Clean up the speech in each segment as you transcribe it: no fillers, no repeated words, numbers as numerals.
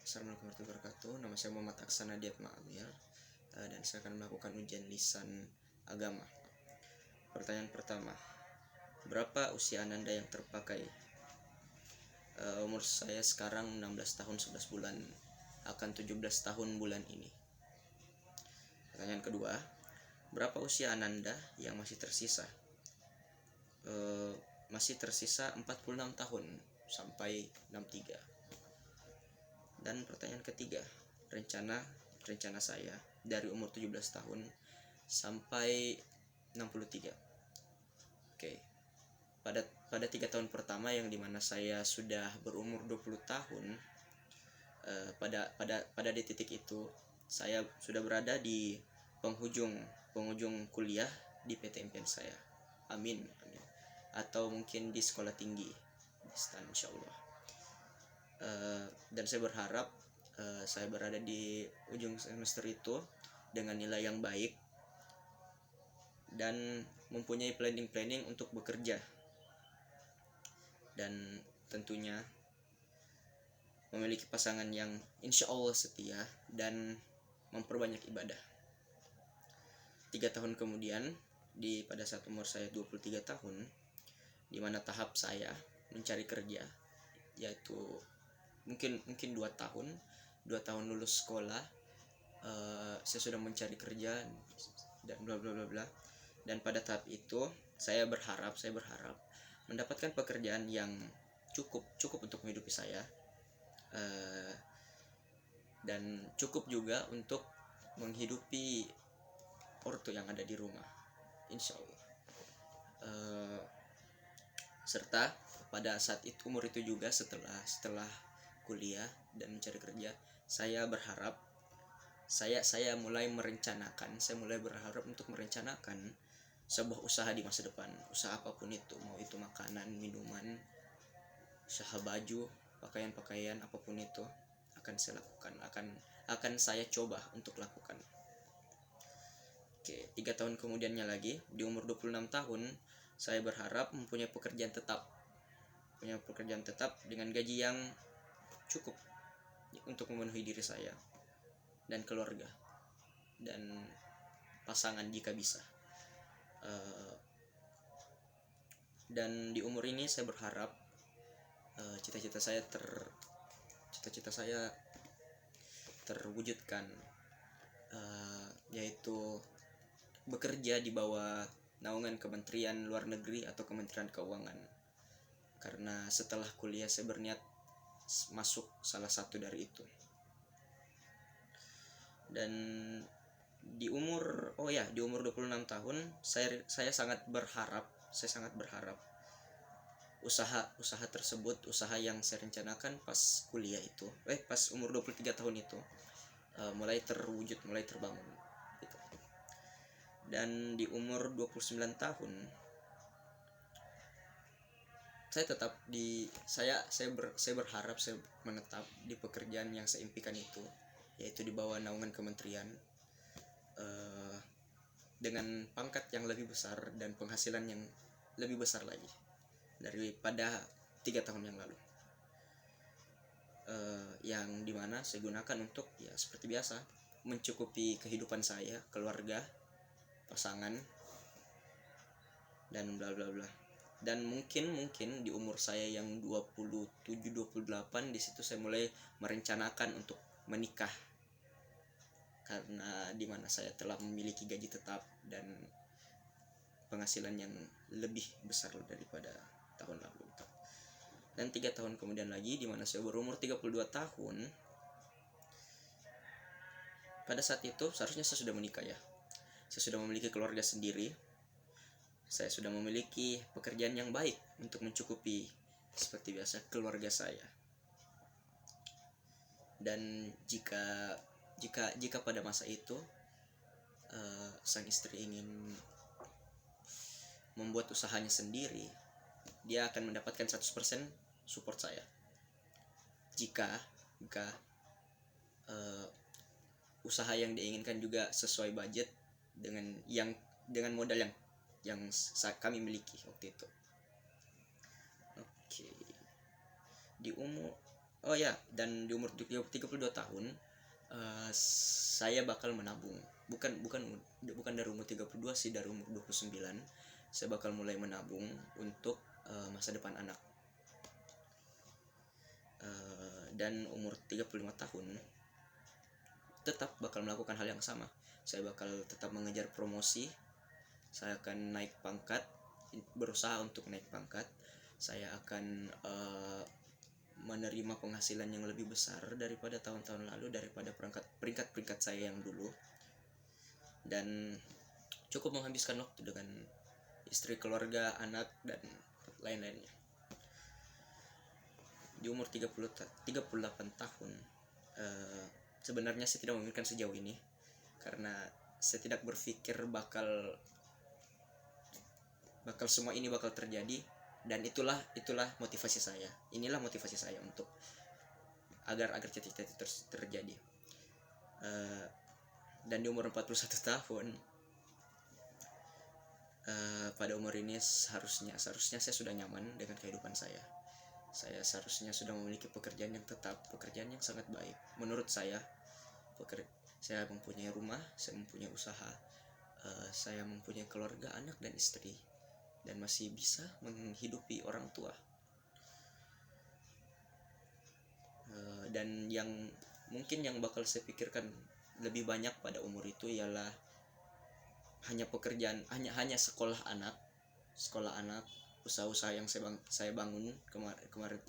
Assalamualaikum warahmatullahi wabarakatuh. Nama saya Muhammad Aksana Diat Ma'amir, dan saya akan melakukan ujian lisan agama. Pertanyaan pertama, berapa usia Ananda yang terpakai? Umur saya sekarang 16 tahun 11 bulan, akan 17 tahun bulan ini. Pertanyaan kedua, berapa usia Ananda yang masih tersisa? Masih tersisa 46 tahun sampai 63. Dan pertanyaan ketiga, rencana saya dari umur 17 tahun sampai 63. Oke. Pada 3 tahun pertama yang dimana saya sudah berumur 20 tahun, pada di titik itu saya sudah berada di penghujung kuliah di PT Impian saya. Amin. Atau mungkin di sekolah tinggi di STAN, insyaallah. Dan saya berharap saya berada di ujung semester itu dengan nilai yang baik dan mempunyai planning untuk bekerja, dan tentunya memiliki pasangan yang insya Allah setia dan memperbanyak ibadah. 3 tahun kemudian, pada saat umur saya 23 tahun, di mana tahap saya mencari kerja, yaitu mungkin 2 tahun lulus sekolah, saya sudah mencari kerja dan bla bla bla bla. Dan pada tahap itu saya berharap mendapatkan pekerjaan yang cukup untuk menghidupi saya, dan cukup juga untuk menghidupi ortu yang ada di rumah, insya Allah. Serta pada saat itu umur itu juga setelah kuliah dan mencari kerja, saya berharap saya mulai berharap untuk merencanakan sebuah usaha di masa depan. Usaha apapun itu, mau itu makanan, minuman, usaha baju, pakaian, apapun itu akan saya lakukan, akan saya coba untuk lakukan. Oke, 3 tahun kemudiannya lagi, di umur 26 tahun, saya berharap mempunyai pekerjaan tetap dengan gaji yang cukup untuk memenuhi diri saya dan keluarga dan pasangan jika bisa. Dan di umur ini saya berharap cita-cita saya terwujudkan, yaitu bekerja di bawah naungan Kementerian Luar Negeri atau Kementerian Keuangan. Karena setelah kuliah saya berniat masuk salah satu dari itu. Dan di umur 26 tahun saya sangat berharap usaha tersebut, usaha yang saya rencanakan pas kuliah itu, pas umur 23 tahun itu mulai terwujud, mulai terbangun gitu. Dan di umur 29 tahun saya berharap saya menetap di pekerjaan yang saya impikan itu, yaitu di bawah naungan kementerian, dengan pangkat yang lebih besar dan penghasilan yang lebih besar lagi daripada 3 tahun yang lalu, yang dimana saya gunakan untuk seperti biasa mencukupi kehidupan saya, keluarga, pasangan, dan bla bla bla. Dan mungkin di umur saya yang 27-28, di situ saya mulai merencanakan untuk menikah, karena dimana saya telah memiliki gaji tetap dan penghasilan yang lebih besar daripada tahun lalu. Dan 3 tahun kemudian lagi, dimana saya berumur 32 tahun, pada saat itu seharusnya saya sudah menikah ya. Saya sudah memiliki keluarga sendiri, saya sudah memiliki pekerjaan yang baik untuk mencukupi seperti biasa keluarga saya. Dan jika pada masa itu sang istri ingin membuat usahanya sendiri, dia akan mendapatkan 100% support saya. Jika usaha yang diinginkan juga sesuai budget dengan modal yang kami miliki waktu itu. Oke. Oh ya, dan di umur 32 tahun saya bakal menabung. Bukan dari umur 32 sih, dari umur 29 saya bakal mulai menabung untuk masa depan anak. Dan umur 35 tahun tetap bakal melakukan hal yang sama. Saya bakal tetap mengejar promosi. Saya akan naik pangkat, berusaha untuk naik pangkat. Saya akan menerima penghasilan yang lebih besar daripada tahun-tahun lalu, daripada peringkat saya yang dulu, dan cukup menghabiskan waktu dengan istri, keluarga, anak, dan lain-lainnya. Di umur 38 tahun sebenarnya saya tidak memikirkan sejauh ini, karena saya tidak berpikir bakal semua ini bakal terjadi. Dan itulah motivasi saya. Inilah motivasi saya untuk agar cita-cita itu terjadi. Dan di umur 41 tahun, pada umur ini seharusnya saya sudah nyaman dengan kehidupan saya. Saya seharusnya sudah memiliki pekerjaan yang tetap, pekerjaan yang sangat baik menurut saya. Saya mempunyai rumah, saya mempunyai usaha, saya mempunyai keluarga, anak dan istri, dan masih bisa menghidupi orang tua. Dan yang mungkin yang bakal saya pikirkan lebih banyak pada umur itu ialah hanya pekerjaan, hanya sekolah anak, usaha-usaha yang saya bangun kemarin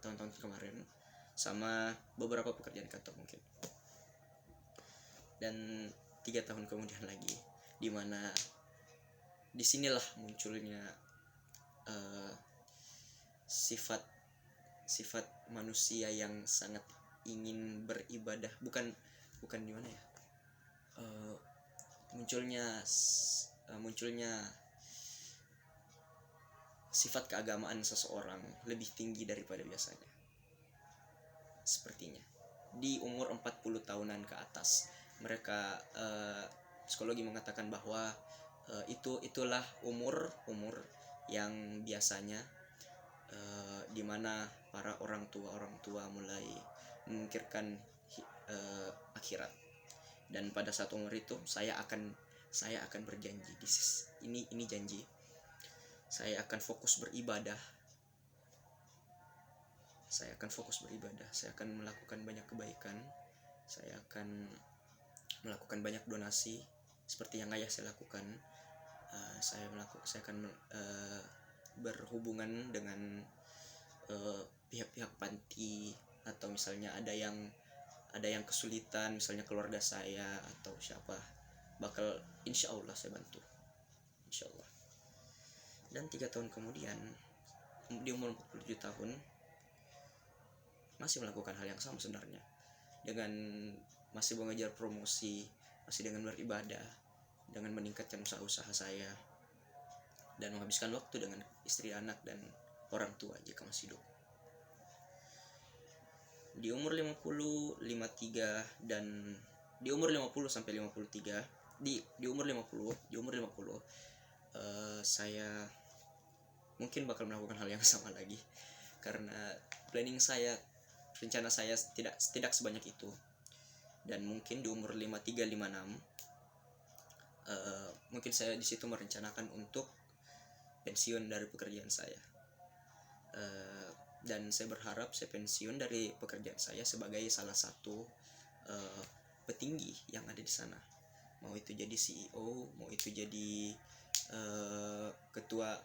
tahun-tahun kemarin, sama beberapa pekerjaan kantor mungkin. Dan 3 tahun kemudian lagi, dimana disinilah munculnya sifat manusia yang sangat ingin beribadah, bukan gimana ya, munculnya sifat keagamaan seseorang lebih tinggi daripada biasanya, sepertinya di umur 40 tahunan ke atas. Mereka psikologi mengatakan bahwa itulah umur yang biasanya dimana para orang tua mulai memikirkan akhirat. Dan pada saat umur itu saya akan berjanji, ini janji, saya akan fokus beribadah. Saya akan melakukan banyak kebaikan. Saya akan melakukan banyak donasi seperti yang ayah saya lakukan. Saya akan berhubungan dengan pihak-pihak panti, atau misalnya ada yang kesulitan, misalnya keluarga saya atau siapa, bakal insya Allah saya bantu, insya Allah. Dan 3 tahun kemudian, di umur 47 tahun, masih melakukan hal yang sama sebenarnya, dengan masih mengejar promosi, masih dengan beribadah, dengan meningkatkan usaha saya, dan menghabiskan waktu dengan istri, anak, dan orang tua jika masih hidup. Di umur 50, 53, dan di umur 50 sampai 53, di umur 50 saya mungkin bakal melakukan hal yang sama lagi, karena rencana saya tidak sebanyak itu. Dan mungkin di umur 53, 56 mungkin saya di situ merencanakan untuk pensiun dari pekerjaan saya. Dan saya berharap saya pensiun dari pekerjaan saya sebagai salah satu petinggi yang ada di sana. Mau itu jadi CEO, mau itu jadi ketua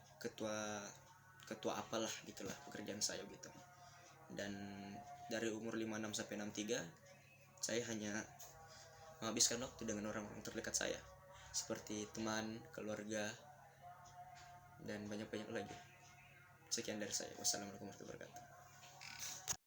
apalah gitulah pekerjaan saya gitu. Dan dari umur 56 sampai 63 saya hanya menghabiskan waktu dengan orang-orang terdekat saya, seperti teman, keluarga, dan banyak-banyak lagi. Sekian dari saya. Wassalamualaikum warahmatullahi wabarakatuh.